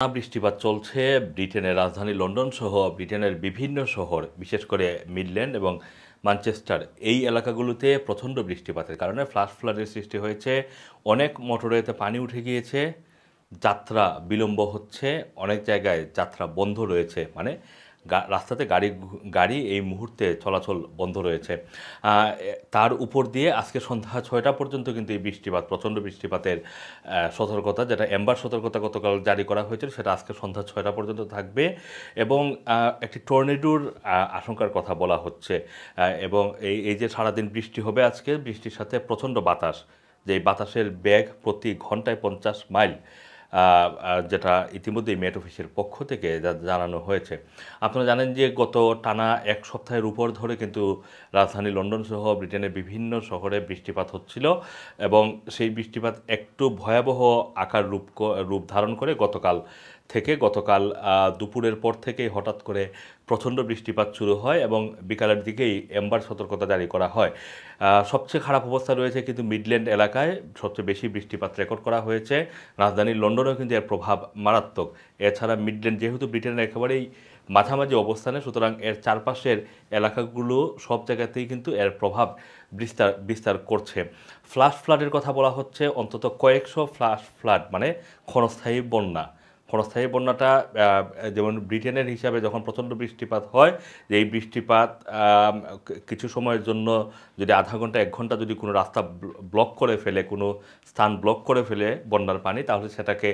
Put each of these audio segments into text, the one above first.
বৃষ্টিপাত চলছে ব্রিটেনের রাজধানী লন্ডন সহ ব্রিটেনের বিভিন্ন শহর বিশেষ করে মিডল্যান্ড এবং ম্যানচেস্টার এই এলাকাগুলোতে প্রচণ্ড বৃষ্টিপাতের কারণে ফ্লাশ ফ্লাডের সৃষ্টি হয়েছে। অনেক মোটরওয়েতে পানি উঠে গিয়েছে, যাত্রা বিলম্ব হচ্ছে, অনেক জায়গায় যাত্রা বন্ধ রয়েছে, মানে রাস্তাতে গাড়ি এই মুহূর্তে চলাচল বন্ধ রয়েছে। তার উপর দিয়ে আজকে সন্ধ্যা 6টা পর্যন্ত কিন্তু এই বৃষ্টিপাত, প্রচণ্ড বৃষ্টিপাতের সতর্কতা, যেটা এম্বার সতর্কতা গতকাল জারি করা হয়েছিল, সেটা আজকে সন্ধ্যা 6টা পর্যন্ত থাকবে। এবং একটি টর্নেডোর আশঙ্কার কথা বলা হচ্ছে। এবং এই যে সারাদিন বৃষ্টি হবে আজকে, বৃষ্টির সাথে প্রচণ্ড বাতাস, যে বাতাসের বেগ প্রতি ঘন্টায় 50 মাইল, যেটা ইতিমধ্যেই মেট অফিসের পক্ষ থেকে জানানো হয়েছে। আপনারা জানেন যে গত টানা এক সপ্তাহের উপর ধরে কিন্তু রাজধানী লন্ডন সহ ব্রিটেনের বিভিন্ন শহরে বৃষ্টিপাত হচ্ছিল এবং সেই বৃষ্টিপাত একটু ভয়াবহ আকার রূপ ধারণ করে গতকাল দুপুরের পর থেকেই হঠাৎ করে প্রচণ্ড বৃষ্টিপাত শুরু হয় এবং বিকালের দিকেই এম্বার সতর্কতা জারি করা হয়। সবচেয়ে খারাপ অবস্থা রয়েছে কিন্তু মিডল্যান্ড এলাকায়, সবচেয়ে বেশি বৃষ্টিপাত রেকর্ড করা হয়েছে। রাজধানী লন্ডনেও কিন্তু এর প্রভাব মারাত্মক। এছাড়া মিডল্যান্ড যেহেতু ব্রিটেনের একেবারেই মাঝামাঝি অবস্থানে, সুতরাং এর চারপাশের এলাকাগুলো সব জায়গাতেই কিন্তু এর প্রভাব বিস্তার করছে। ফ্লাশ ফ্লাডের কথা বলা হচ্ছে, অন্তত কয়েকশো ফ্লাশ ফ্লাড, মানে ক্ষণস্থায়ী বন্যাটা, যেমন ব্রিটেনের হিসাবে যখন প্রচণ্ড বৃষ্টিপাত হয়, যে এই বৃষ্টিপাত কিছু সময়ের জন্য যদি আধা ঘন্টা 1 ঘন্টা যদি কোনো রাস্তা ব্লক করে ফেলে, কোনো স্থান ব্লক করে ফেলে বন্যার পানি, তাহলে সেটাকে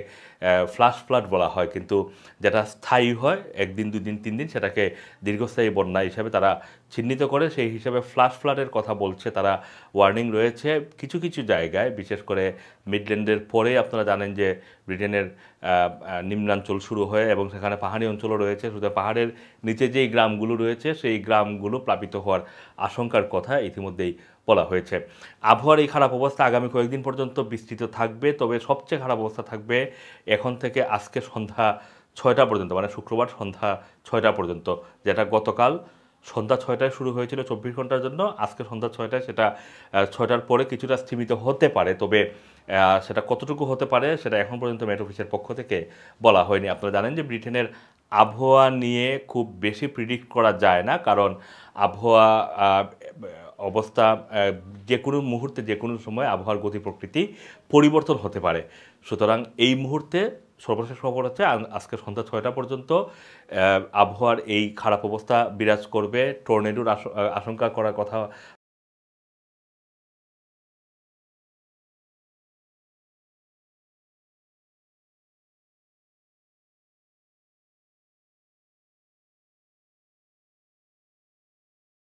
ফ্লাশ ফ্লাড বলা হয়। কিন্তু যেটা স্থায়ী হয় 1 দিন 2 দিন 3 দিন, সেটাকে দীর্ঘস্থায়ী বন্যা হিসাবে তারা চিহ্নিত করে। সেই হিসাবে ফ্লাশ ফ্লাডের কথা বলছে তারা। ওয়ার্নিং রয়েছে কিছু কিছু জায়গায়, বিশেষ করে মিডল্যান্ডের পরে আপনারা জানেন যে ব্রিটেনের নিম্নাঞ্চল শুরু হয় এবং সেখানে পাহাড়ি অঞ্চলও রয়েছে। শুধু পাহাড়ের নিচে যেই গ্রামগুলো রয়েছে সেই গ্রামগুলো প্লাবিত হওয়ার আশঙ্কার কথা ইতিমধ্যেই বলা হয়েছে। আবহাওয়ার এই খারাপ অবস্থা আগামী কয়েকদিন পর্যন্ত বিস্তৃত থাকবে, তবে সবচেয়ে খারাপ অবস্থা থাকবে এখন থেকে আজকে সন্ধ্যা 6টা পর্যন্ত, মানে শুক্রবার সন্ধ্যা 6টা পর্যন্ত, যেটা গতকাল সন্ধ্যা 6টায় শুরু হয়েছিল 24 ঘন্টার জন্য। আজকে সন্ধ্যা 6টায় সেটা 6টার পরে কিছুটা স্থিমিত হতে পারে, তবে সেটা কতটুকু হতে পারে সেটা এখন পর্যন্ত মেট অফিসের পক্ষ থেকে বলা হয়নি। আপনারা জানেন যে ব্রিটেনের আবহাওয়া নিয়ে খুব বেশি প্রিডিক্ট করা যায় না, কারণ আবহাওয়া অবস্থা যে কোনো মুহূর্তে যে কোনো সময় আবহাওয়ার গতি প্রকৃতি পরিবর্তন হতে পারে। সুতরাং এই মুহূর্তে সর্বশেষ খবর হচ্ছে আজকে সন্ধ্যা 6টা পর্যন্ত আবহাওয়ার এই খারাপ অবস্থা বিরাজ করবে। টর্নেডোর আশঙ্কা করার কথা